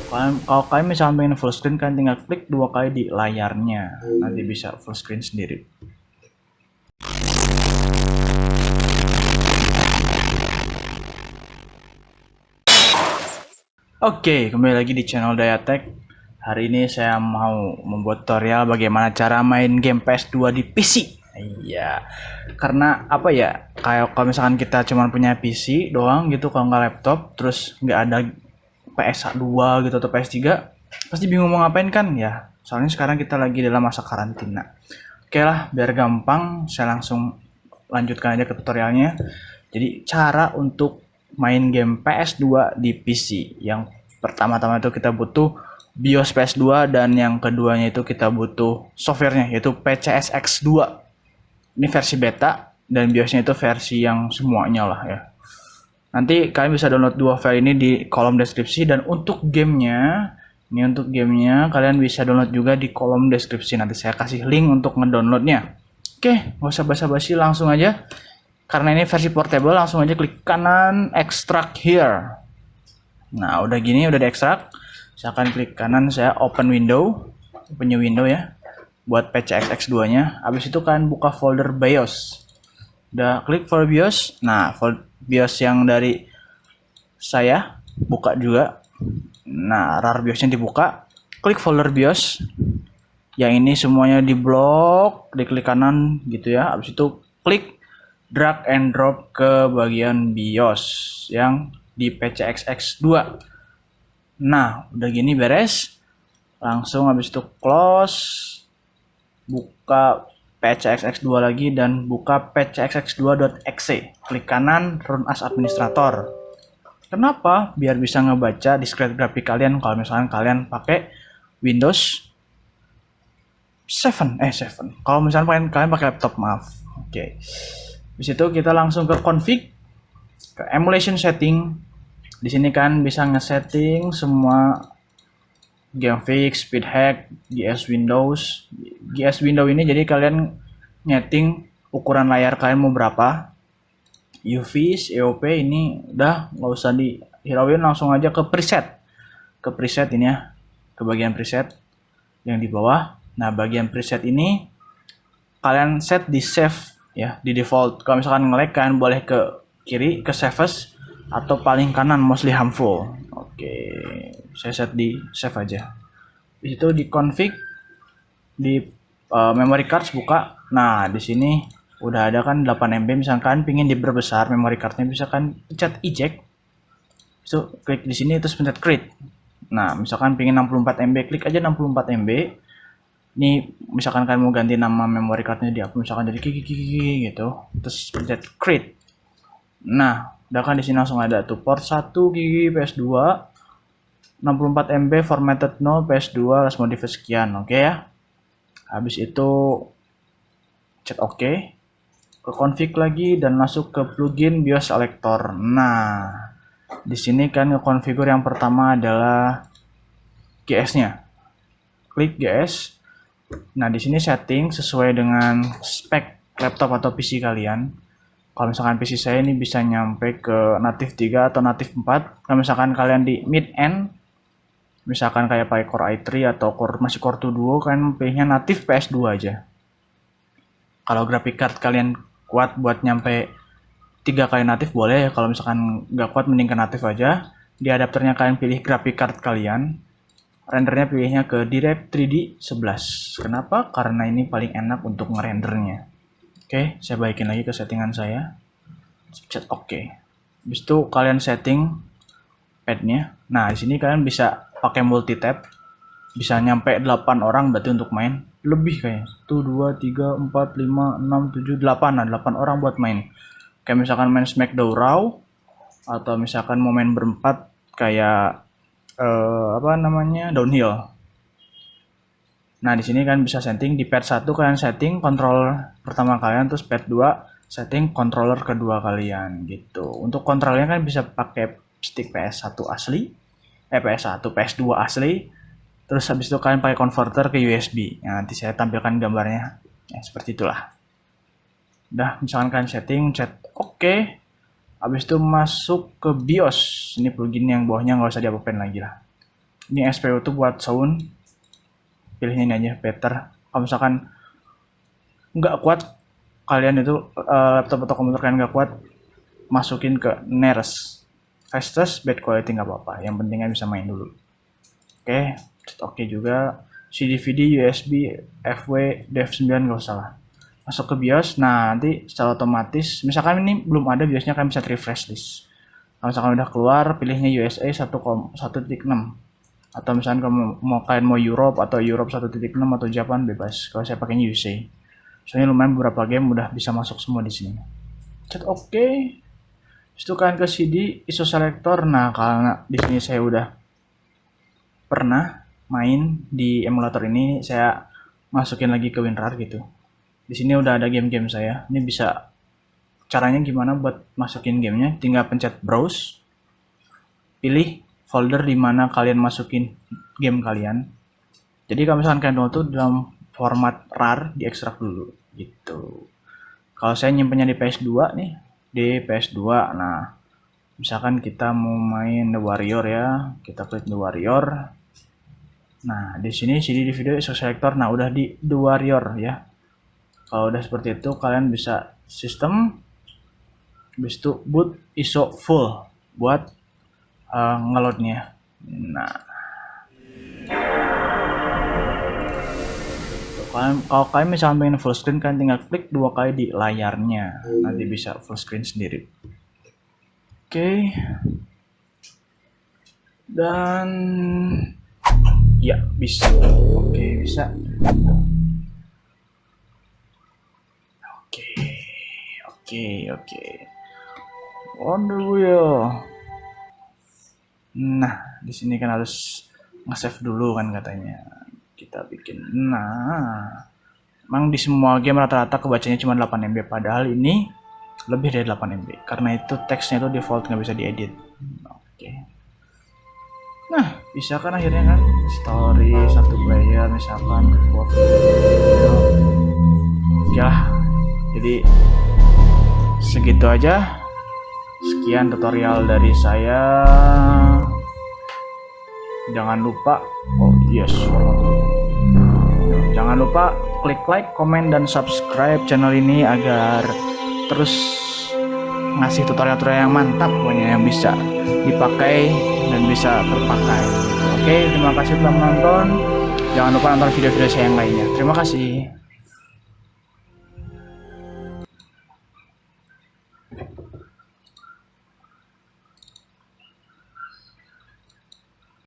Kalau kalian misalnya pengen full screen, kalian tinggal klik 2 kali di layarnya, nanti bisa full screen sendiri. Oke, kembali lagi di channel Dayatek. Hari ini saya mau membuat tutorial bagaimana cara main game PS2 di PC. Iya, karena apa ya? Kayak kalau misalkan kita cuma punya PC doang gitu, kalau nggak laptop, terus nggak ada PS2 gitu atau PS3, pasti bingung mau ngapain kan ya? Soalnya sekarang kita lagi dalam masa karantina. Oke lah, biar gampang, saya langsung lanjutkan aja ke tutorialnya. Jadi cara untuk main game PS2 di PC. Yang pertama-tama itu kita butuh BIOS PS2 dan yang keduanya itu kita butuh softwarenya yaitu PCSX2. Ini versi beta dan BIOSnya itu versi yang semuanya lah ya. Nanti kalian bisa download 2 file ini di kolom deskripsi, dan untuk gamenya, kalian bisa download juga di kolom deskripsi. Nanti saya kasih link untuk ngedownloadnya. Oke, nggak usah basa-basi, langsung aja. Karena ini versi portable, langsung aja klik kanan extract here. Nah, udah gini, udah diekstrak. Saya akan klik kanan, saya open window, punya window ya, buat PCSX2-nya. Habis itu kalian buka folder BIOS. Udah klik folder BIOS. Nah, folder BIOS yang dari saya buka juga. Nah, RAR BIOS-nya dibuka. Klik folder BIOS. Yang ini semuanya diblok, diklik kanan gitu ya. Habis itu klik drag and drop ke bagian BIOS yang di PCSX2. Nah, udah gini beres. Langsung habis itu close, buka PCSX2 lagi dan buka PCSX2.exe. Klik kanan, run as administrator. Kenapa? Biar bisa ngebaca diskrete grafik kalian kalau misalkan kalian pakai Windows 7. Kalau misalkan kalian pakai laptop, maaf. Oke. Di situ kita langsung ke config, ke emulation setting. Di sini kan bisa ngesetting semua game fix, speed hack, GS Windows. GS Window ini jadi kalian nyeting ukuran layar kalian mau berapa. UV, EOP ini udah nggak usah dihirauin, langsung aja ke preset. Ke preset ini ya, ke bagian preset yang di bawah. Nah, bagian preset ini kalian set di save ya, di default. Kalau misalkan nge-lag, kalian boleh ke kiri, ke save as, atau paling kanan mostly harmful. Oke, saya set di save aja. Di situ di config, di memory cards buka. Nah, di sini udah ada kan 8 MB. Misalkan pingin diperbesar memory cardnya, bisa kan pencet eject. So, klik di sini terus pencet create. Nah, misalkan pingin 64 MB, klik aja 64 MB. Ini misalkan kalian mau ganti nama memory cardnya di apa, misalkan jadi kiki gitu, terus pencet create. Nah, udah kan di sini langsung ada tuh port 1 GB PS2, 64 MB formatted no PS2 last modified sekian. Oke ya. Habis itu chat OK, ke config lagi dan masuk ke plugin BIOS selector. Nah, di sini kan ngekonfigur yang pertama adalah GS-nya. Klik GS. Nah, di sini setting sesuai dengan spek laptop atau PC kalian. Kalau misalkan PC saya ini bisa nyampe ke native 3 atau native 4. Kalau misalkan kalian di mid end, misalkan kayak pakai Core i3 atau masih Core 2 Duo, kalian pilihnya native PS2 aja. Kalau graphic card kalian kuat buat nyampe 3 kali native boleh. Kalau misalkan nggak kuat, mending ke native aja. Di adapternya kalian pilih graphic card kalian. Rendernya pilihnya ke Direct 3D 11. Kenapa? Karena ini paling enak untuk ngerendernya. Oke, saya balikin lagi ke settingan saya. Chat OK. Habis itu kalian setting padnya. Nah, di sini kalian bisa pakai multi tab. Bisa nyampe 8 orang berarti untuk main. Lebih kayaknya. 1, 2, 3, 4, 5, 6, 7, 8. Nah, 8 orang buat main. Kayak misalkan main Smackdown Raw, atau misalkan mau main berempat kayak downhill. Nah, di sini kan bisa setting di pad 1 kalian setting controller pertama kalian, terus pad 2 setting controller kedua kalian gitu. Untuk kontrolnya kan bisa pakai stick PS1 asli, PS2 asli. Terus habis itu kalian pakai converter ke USB. Nah, nanti saya tampilkan gambarnya. Ya, seperti itulah. Udah, misalkan kalian setting, chat OK. Habis itu masuk ke BIOS. Ini plugin yang bawahnya nggak usah diapa-apain lagi lah. Ini SPU tuh buat sound, pilihnya ini aja, better. Kalau misalkan nggak kuat kalian itu laptop atau komputer kalian nggak kuat, masukin ke nearest fastest bad quality, nggak apa-apa, yang pentingnya bisa main dulu. Oke juga. CD DVD USB FW Dev 9 nggak usah lah. Masuk ke BIOS. Nah, nanti secara otomatis misalkan ini belum ada BIOSnya, kalian bisa refresh list. Kalau misalkan udah keluar, pilihnya USA 1.6, atau misalkan kalian mau Europe atau Europe 1.6 atau Japan, bebas. Kalau saya pakainya USA. Soalnya lumayan beberapa game udah bisa masuk semua di sini. Cet oke. Itu kalian ke CD ISO selector. Nah, karena di sini saya udah pernah main di emulator ini, saya masukin lagi ke WinRAR gitu. Di sini udah ada game-game saya. Ini bisa caranya gimana buat masukin gamenya? Tinggal pencet browse, pilih folder di mana kalian masukin game kalian. Jadi kalau misalkan kalian download tuh dalam format RAR, diekstrak dulu gitu. Kalau saya nyimpennya di PS2 nih, di PS2. Nah, misalkan kita mau main The Warrior ya, kita klik The Warrior. Nah, di sini CD video ISO selector. Nah, udah di The Warrior ya. Kalau udah seperti itu, kalian bisa sistem, habis itu boot ISO full buat ngeloadnya. Nah, kalau kalian misalnya pengen full screen, kalian tinggal klik 2 kali di layarnya, nanti bisa full screen sendiri. Oke. Dan ya bisa. Oke, bisa. Oke. On the wheel. Nah, di sini kan harus nge-save dulu kan katanya. Kita bikin. Nah, emang di semua game rata-rata kebacanya cuma 8 MB, padahal ini lebih dari 8 MB. Karena itu teksnya itu default, nggak bisa diedit. Oke. Nah, bisa kan akhirnya kan story 1 player misalkan foto. Oke lah. Jadi segitu aja. Sekian tutorial dari saya. Jangan lupa, jangan lupa klik like, komen, dan subscribe channel ini agar terus ngasih tutorial-tutorial yang mantap pokoknya, yang bisa dipakai dan bisa terpakai. Oke, terima kasih telah menonton. Jangan lupa nonton video-video saya yang lainnya. Terima kasih.